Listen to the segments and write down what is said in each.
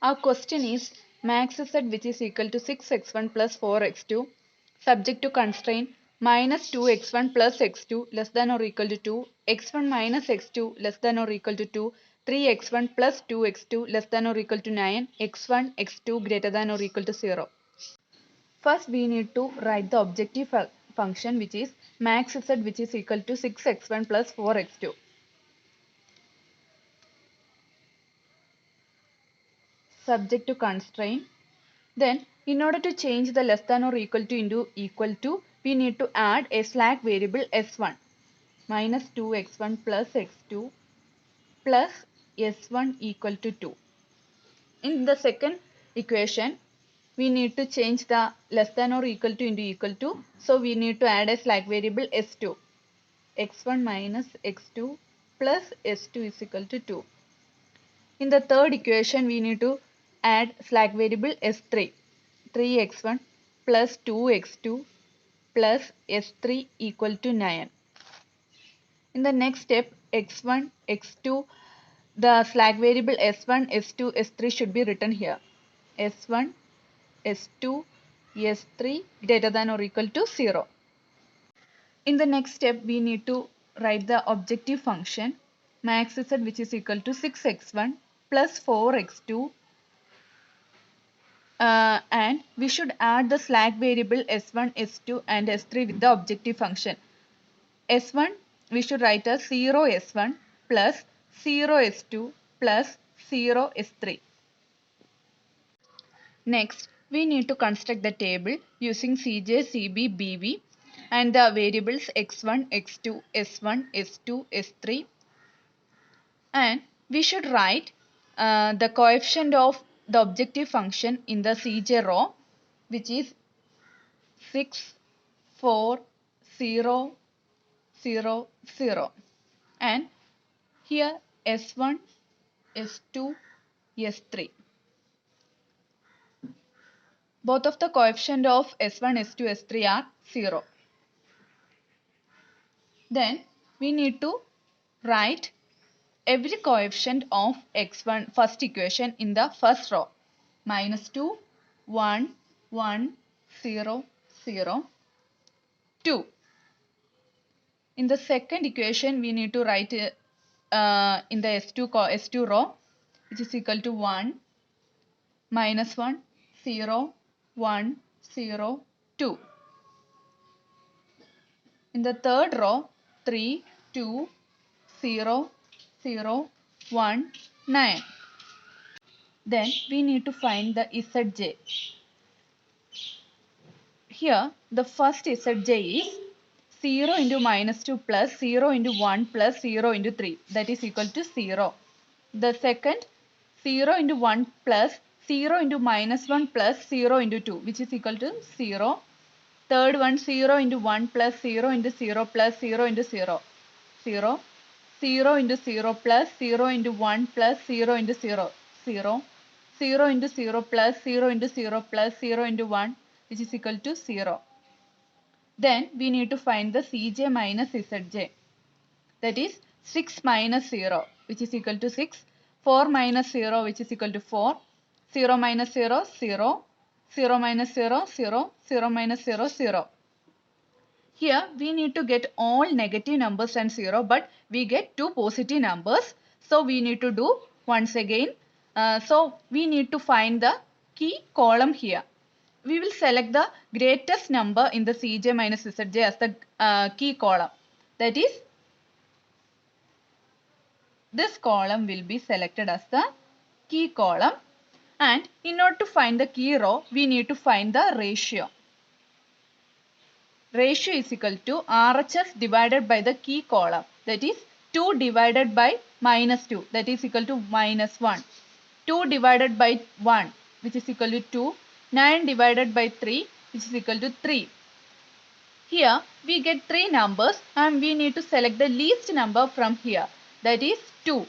Our question is max z which is equal to 6x1 plus 4x2 subject to constraint minus 2x1 plus x2 less than or equal to 2, x1 minus x2 less than or equal to 2, 3x1 plus 2x2 less than or equal to 9, x1, x2 greater than or equal to 0. First we need to write the objective function which is max z which is equal to 6x1 plus 4x2. Subject to constraint. Then in order to change the less than or equal to into equal to, we need to add a slack variable s1 minus 2x1 plus x2 plus s1 equal to 2. In the second equation, we need to change the less than or equal to into equal to. So we need to add a slack variable s2. x1 minus x2 plus s2 is equal to 2. In the third equation, we need to add slack variable s3. 3x1 plus 2x2 plus s3 equal to 9. In the next step, x1, x2, the slack variable s1, s2, s3 should be written here. s1, s2, s3 greater than or equal to 0. In the next step, we need to write the objective function max z which is equal to 6x1 plus 4x2 and we should add the slack variable s1, s2 and s3 with the objective function. S1 we should write as 0 s1 plus 0 s2 plus 0 s3. Next, we need to construct the table using Cj, Cb, Bv and the variables x1, x2, s1, s2, s3 and we should write the coefficient of the objective function in the Cj row which is 6, 4, 0, 0, 0 and here S1, S2, S3. Both of the coefficient of S1, S2, S3 are 0. Then we need to write every coefficient of x1 first equation in the first row. Minus 2, 1, 1, 0, 0, 2. In the second equation, we need to write in the S2 row, which is equal to 1, minus 1, 0, 1, 0, 2. In the third row, 3, 2, 0, 0, 1, 9. Then we need to find the Zj. Here, the first Zj is 0 into minus 2 plus 0 into 1 plus 0 into 3. That is equal to 0. The second 0 into 1 plus 0 into minus 1 plus 0 into 2 which is equal to 0. Third one 0 into 1 plus 0 into 0 plus 0 into 0. 0. 0 into 0 plus 0 into 1 plus 0 into 0. 0. 0 into 0 plus 0 into 0 plus 0 into 1 which is equal to 0. Then we need to find the Cj minus Zj. That is 6 minus 0 which is equal to 6. 4 minus 0 which is equal to 4. 0 minus 0, 0. 0 minus 0, 0. 0 minus 0, 0. Here we need to get all negative numbers and 0 but we get two positive numbers. So we need to do once again. So we need to find the key column here. We will select the greatest number in the Cj minus Zj as the key column. That is, this column will be selected as the key column. And in order to find the key row, we need to find the ratio. Ratio is equal to RHS divided by the key column. That is 2 divided by minus 2. That is equal to minus 1. 2 divided by 1 which is equal to 2. 9 divided by 3 which is equal to 3. Here we get 3 numbers and we need to select the least number from here. That is 2.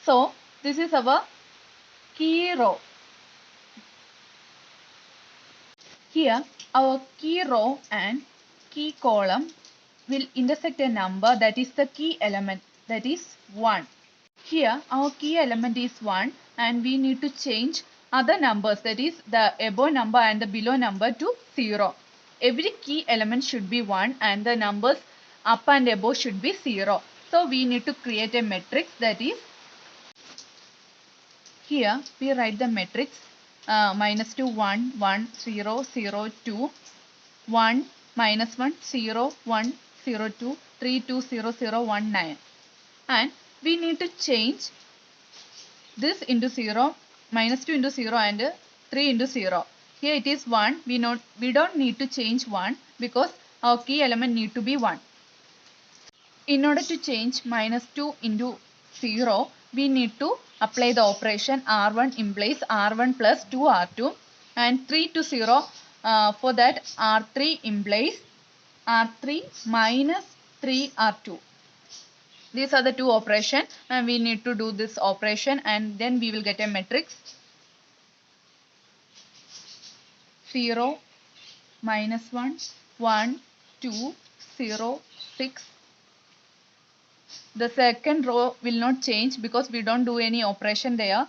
So this is our key row. Here our key row and key column will intersect a number that is the key element, that is 1. Here our key element is 1 and we need to change other numbers, that is the above number and the below number, to 0. Every key element should be 1 and the numbers up and above should be 0. So we need to create a matrix, that is, here we write the matrix -2 1 1 0 0 2 1 -1 0 1 0 2 3 2 0 0 1 9, and we need to change this into 0, -2 into 0 and 3 into 0. Here it is 1. We don't need to change 1 because our key element need to be 1. In order to change -2 into 0, we need to apply the operation R1 implies R1 plus 2R2, and 3 to 0, for that R3 implies R3 minus 3R2. These are the two operations, and we need to do this operation, and then we will get a matrix 0 -1 1 2 0 6. The second row will not change because we don't do any operation there.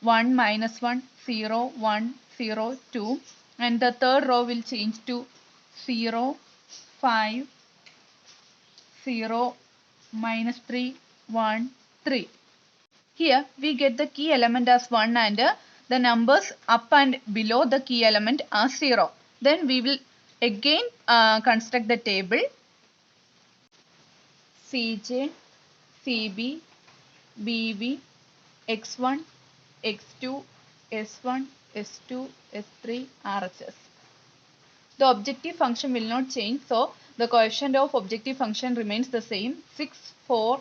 1 -1 0 1 0 2, and the third row will change to 0 5 0 -3 1 3. Here we get the key element as 1 and the numbers up and below the key element are 0. Then we will again construct the table Cj, Cb, Bv, x1, x2, s1, s2, s3, RHS. The objective function will not change, so the coefficient of objective function remains the same, 6 4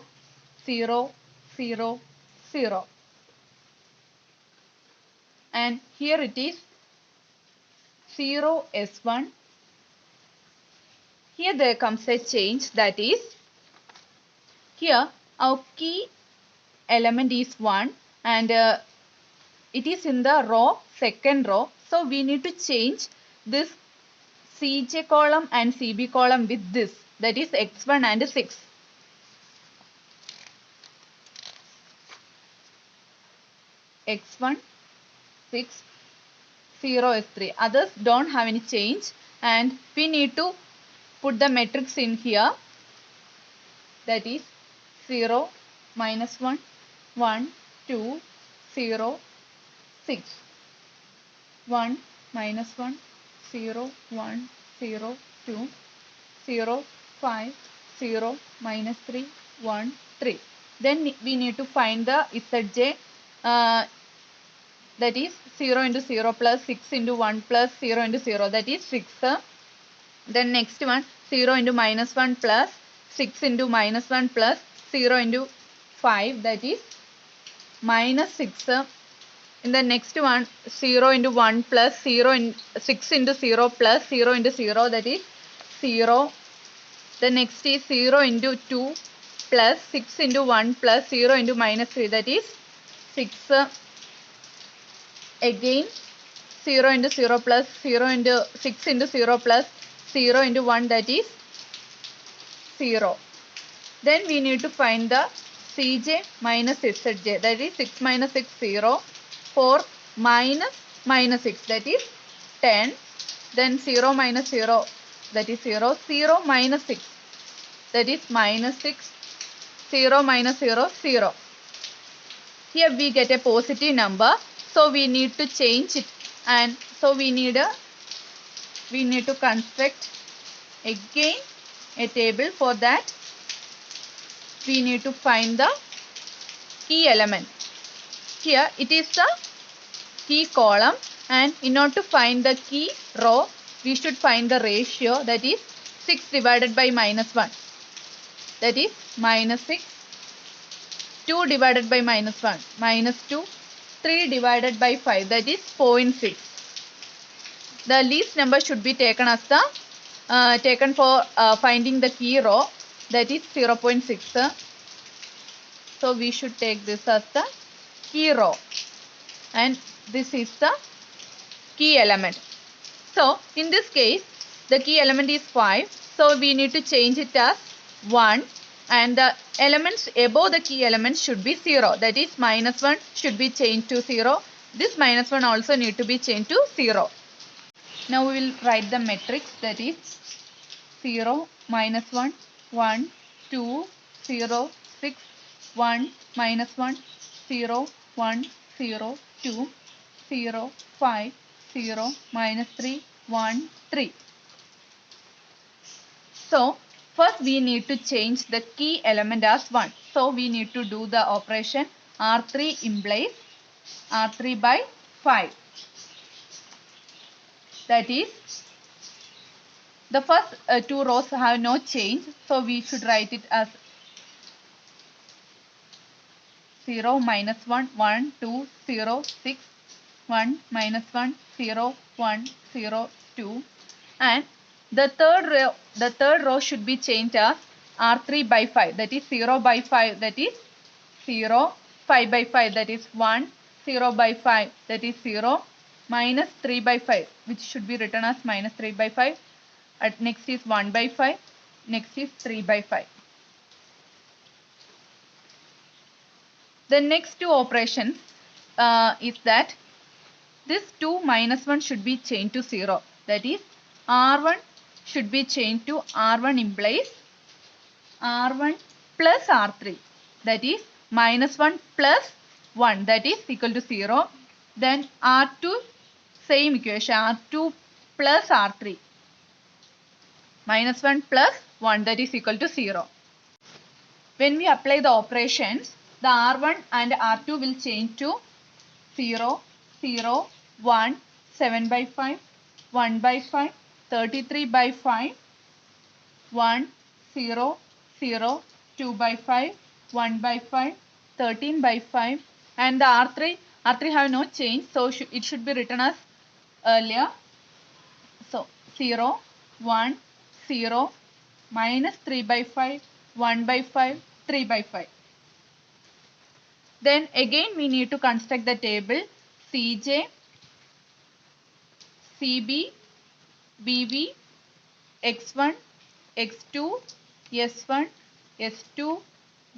0 0 0. And here it is 0 s1. Here there comes a change, that is, here our key element is 1 and it is in the row, second row. So we need to change this Cj column and Cb column with this, that is x1 and 6. x1 6 0 s3. Others don't have any change, and we need to put the matrix in here, that is 0 -1 1 2 0 6 1 -1 0 1 0 2 0 5 0 -3 1 3. Then we need to find the Zj, that is 0 into 0 plus 6 into 1 plus 0 into 0, that is 6. Then next one 0 into -1 plus 6 into -1 plus 0 into 5, that is -6. In the next one 0 into 1 plus 6 into 0 plus 0 into 0, that is 0. The next is 0 into 2 plus 6 into 1 plus 0 into -3, that is 6. Again 0 into 0 plus 0 into 6 into 0 plus 0 into 1, that is 0. Then we need to find the Cj minus Zj, that is 6 minus 6 0, 4 minus 6, that is 10. Then 0 minus 0, that is 0, 0 minus 6, that is -6, 0 minus 0 0. Here we get a positive number, so we need to change it, and so we need to construct again a table. For that we need to find the key element. Here it is the key column, and in order to find the key row we should find the ratio, that is 6 divided by -1, that is -6, 2 divided by -1, -2, 3 divided by 5, that is 0.6. The least number should be taken as the taken for finding the key row, that is 0.6. So we should take this as the key row, and this is the key element. So in this case the key element is 5, so we need to change it as 1, and the elements above the key element should be 0, that is -1 should be changed to 0, This minus 1 also need to be changed to 0. Now we will write the matrix, that is 0, minus 1, 1, 2, 0, 6, 1, minus 1, 0, 1, 0, 2, 0, 5, 0, minus 3, 1, 3. So first we need to change the key element as 1. So we need to do the operation R3 implies R3 by 5. That is, the first two rows have no change. So we should write it as 0, minus 1, 1, 2, 0, 6, 1, minus 1, 0, 1, 0, 2. And the third row should be changed as R3 by 5. That is 0 by 5. That is 0. 5 by 5. That is 1. 0 by 5. That is 0. Minus 3 by 5, which should be written as minus 3 by 5. Next is 1 by 5. Next is 3 by 5. The next two operations is that this 2 minus 1 should be changed to 0. That is, R1 should be changed to R1 implies R1 plus R3. That is, minus 1 plus 1, that is equal to 0. Then R2, same equation, R2 plus R3. Minus 1 plus 1, that is equal to 0. When we apply the operations, the R1 and R2 will change to 0, 0, 1, 7 by 5, 1 by 5, 33 by 5, 1, 0, 0, 2 by 5, 1 by 5, 13 by 5, and the R3 have no change, so it should be written as earlier. So 0, 1, 0, minus 3 by 5, 1 by 5, 3 by 5. Then again we need to construct the table Cj, Cb, Bb, x1, x2, s1, s2,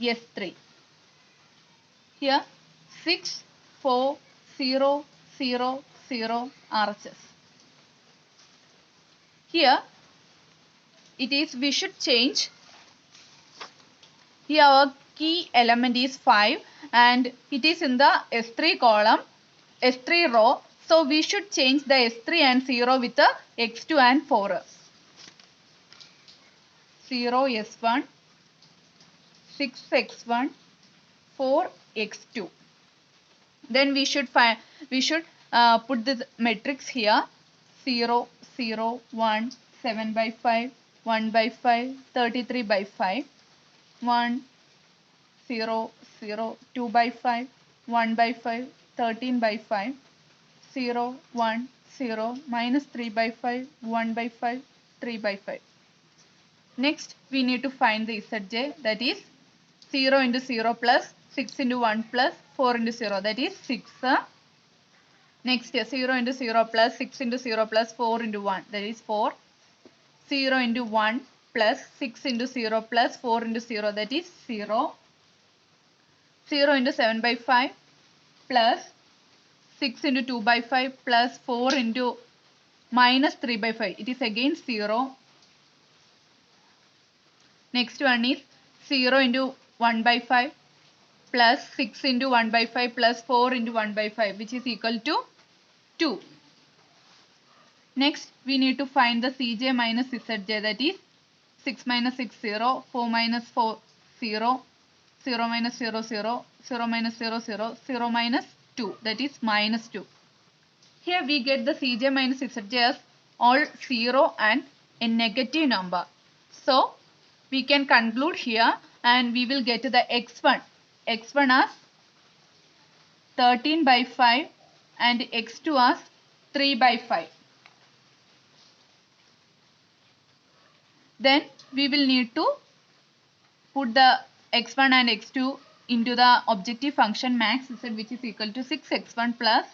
s3. Here 6, 4, 0, 0, 0 RHS. Here it is, we should change. Here our key element is 5 and it is in the S3 column, S3 row. So we should change the S3 and 0 with the x2 and 4. 0 S1, 6 x1, 4 x2. Then we should put the matrix here: 0, 0, 1, 7 by 5, 1 by 5, 33 by 5, 1, 0, 0, 2 by 5, 1 by 5, 13 by 5, 0, 1, 0, minus 3 by 5, 1 by 5, 3 by 5. Next, we need to find the Zj, that is 0 into 0 plus 6 into 1 plus 4 into 0, that is 6. Next, 0 into 0 plus 6 into 0 plus 4 into 1, that is 4. 0 into 1 plus 6 into 0 plus 4 into 0, that is 0. 0 into 7 by 5 plus 6 into 2 by 5 plus 4 into minus 3 by 5. It is again 0. Next one is 0 into 1 by 5 plus 6 into 1 by 5 plus 4 into 1 by 5, which is equal to 2. Next, we need to find the Cj minus Zj, that is 6 minus 6, 0, 4 minus 4, 0, 0 minus 0, 0, 0 minus 0, 0, 0 minus 2, that is minus 2. Here we get the Cj minus Zj as all 0 and a negative number. So, we can conclude here and we will get to the x1. x1 as 13 by 5 and x2 as 3 by 5. Then we will need to put the x1 and x2 into the objective function max z, which is equal to 6x1 plus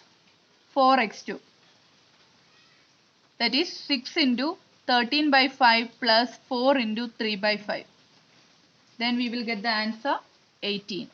4x2. That is 6 into 13 by 5 plus 4 into 3 by 5. Then we will get the answer 18.